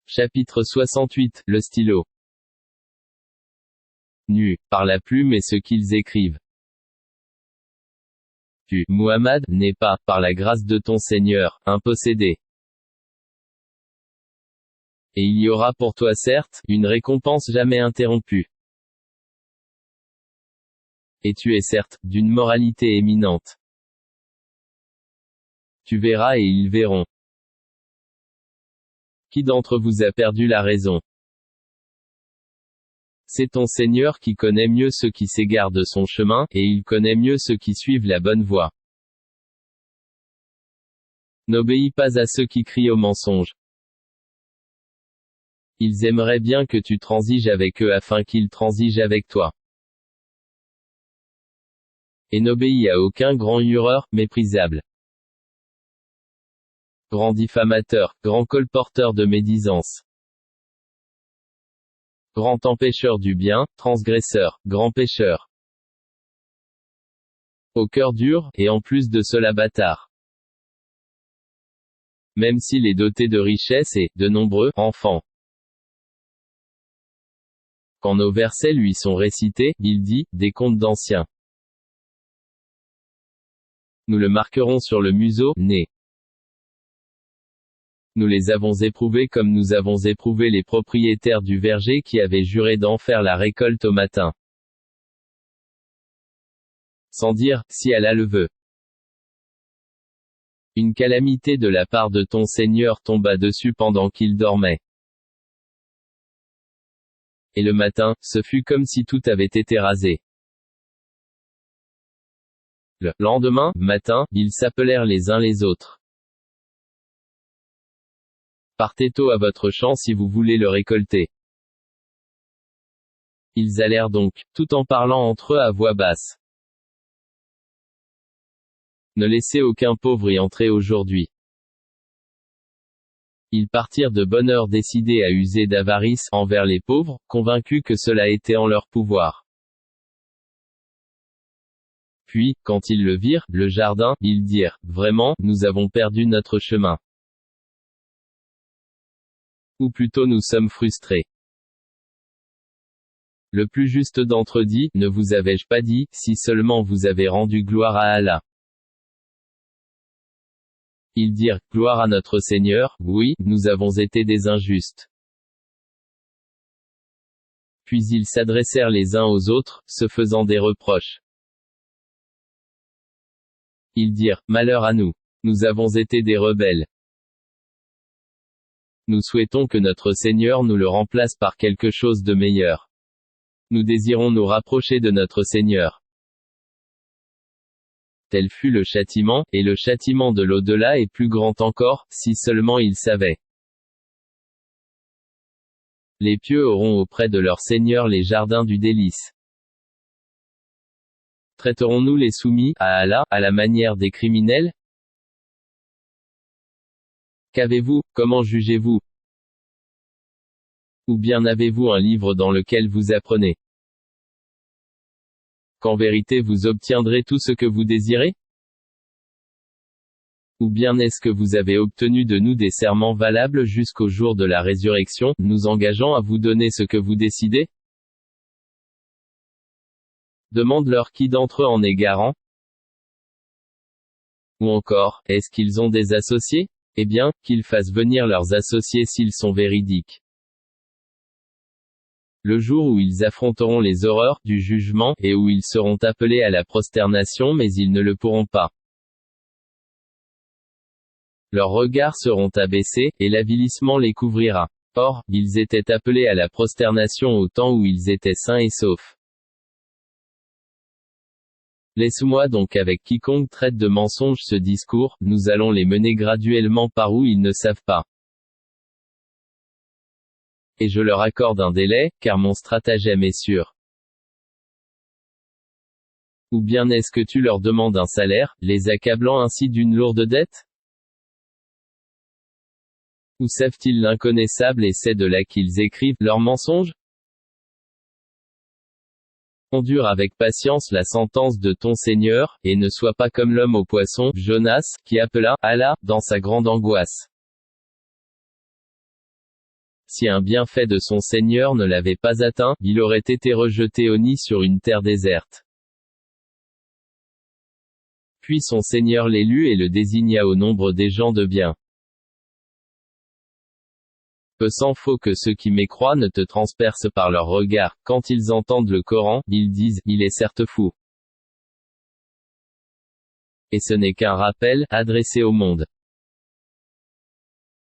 Chapitre 68, le stylo. Nu, par la plume et ce qu'ils écrivent. Tu, Muhammad, n'es pas, par la grâce de ton Seigneur, un possédé. Et il y aura pour toi certes, une récompense jamais interrompue. Et tu es certes, d'une moralité éminente. Tu verras et ils verront. Qui d'entre vous a perdu la raison? C'est ton Seigneur qui connaît mieux ceux qui s'égarent de son chemin, et il connaît mieux ceux qui suivent la bonne voie. N'obéis pas à ceux qui crient au mensonge. Ils aimeraient bien que tu transiges avec eux afin qu'ils transigent avec toi. Et n'obéis à aucun grand hureur, méprisable. Grand diffamateur, grand colporteur de médisance. Grand empêcheur du bien, transgresseur, grand pécheur. Au cœur dur, et en plus de cela bâtard. Même s'il est doté de richesses et, de nombreux, enfants. Quand nos versets lui sont récités, il dit, des contes d'anciens. Nous le marquerons sur le museau, nez. Nous les avons éprouvés comme nous avons éprouvé les propriétaires du verger qui avaient juré d'en faire la récolte au matin. Sans dire, si Allah le veut. Une calamité de la part de ton Seigneur tomba dessus pendant qu'il dormait. Et le matin, ce fut comme si tout avait été rasé. Le lendemain, matin, ils s'appelèrent les uns les autres. Partez tôt à votre champ si vous voulez le récolter. Ils allèrent donc, tout en parlant entre eux à voix basse. Ne laissez aucun pauvre y entrer aujourd'hui. Ils partirent de bonne heure décidés à user d'avarice envers les pauvres, convaincus que cela était en leur pouvoir. Puis, quand ils le virent, le jardin, ils dirent, vraiment, nous avons perdu notre chemin. Ou plutôt nous sommes frustrés. Le plus juste d'entre eux dit, ne vous avais-je pas dit, si seulement vous avez rendu gloire à Allah. Ils dirent, gloire à notre Seigneur, oui, nous avons été des injustes. Puis ils s'adressèrent les uns aux autres, se faisant des reproches. Ils dirent, malheur à nous. Nous avons été des rebelles. Nous souhaitons que notre Seigneur nous le remplace par quelque chose de meilleur. Nous désirons nous rapprocher de notre Seigneur. Tel fut le châtiment, et le châtiment de l'au-delà est plus grand encore, si seulement ils savaient. Les pieux auront auprès de leur Seigneur les jardins du délice. Traiterons-nous les soumis, à Allah, à la manière des criminels? Qu'avez-vous, comment jugez-vous? Ou bien avez-vous un livre dans lequel vous apprenez? Qu'en vérité vous obtiendrez tout ce que vous désirez? Ou bien est-ce que vous avez obtenu de nous des serments valables jusqu'au jour de la résurrection, nous engageant à vous donner ce que vous décidez? Demande-leur qui d'entre eux en est garant? Ou encore, est-ce qu'ils ont des associés? Eh bien, qu'ils fassent venir leurs associés s'ils sont véridiques. Le jour où ils affronteront les horreurs du jugement, et où ils seront appelés à la prosternation mais ils ne le pourront pas. Leurs regards seront abaissés, et l'avilissement les couvrira. Or, ils étaient appelés à la prosternation au temps où ils étaient sains et saufs. Laisse-moi donc avec quiconque traite de mensonge ce discours, nous allons les mener graduellement par où ils ne savent pas. Et je leur accorde un délai, car mon stratagème est sûr. Ou bien est-ce que tu leur demandes un salaire, les accablant ainsi d'une lourde dette? Ou savent-ils l'inconnaissable et c'est de là qu'ils écrivent leurs mensonges? Endure avec patience la sentence de ton Seigneur, et ne sois pas comme l'homme au poisson, Jonas, qui appela Allah, dans sa grande angoisse. Si un bienfait de son Seigneur ne l'avait pas atteint, il aurait été rejeté au nid sur une terre déserte. Puis son Seigneur l'élut et le désigna au nombre des gens de bien. Peu s'en faut que ceux qui mécroient ne te transpercent par leur regard. Quand ils entendent le Coran, ils disent, il est certes fou. Et ce n'est qu'un rappel, adressé au monde.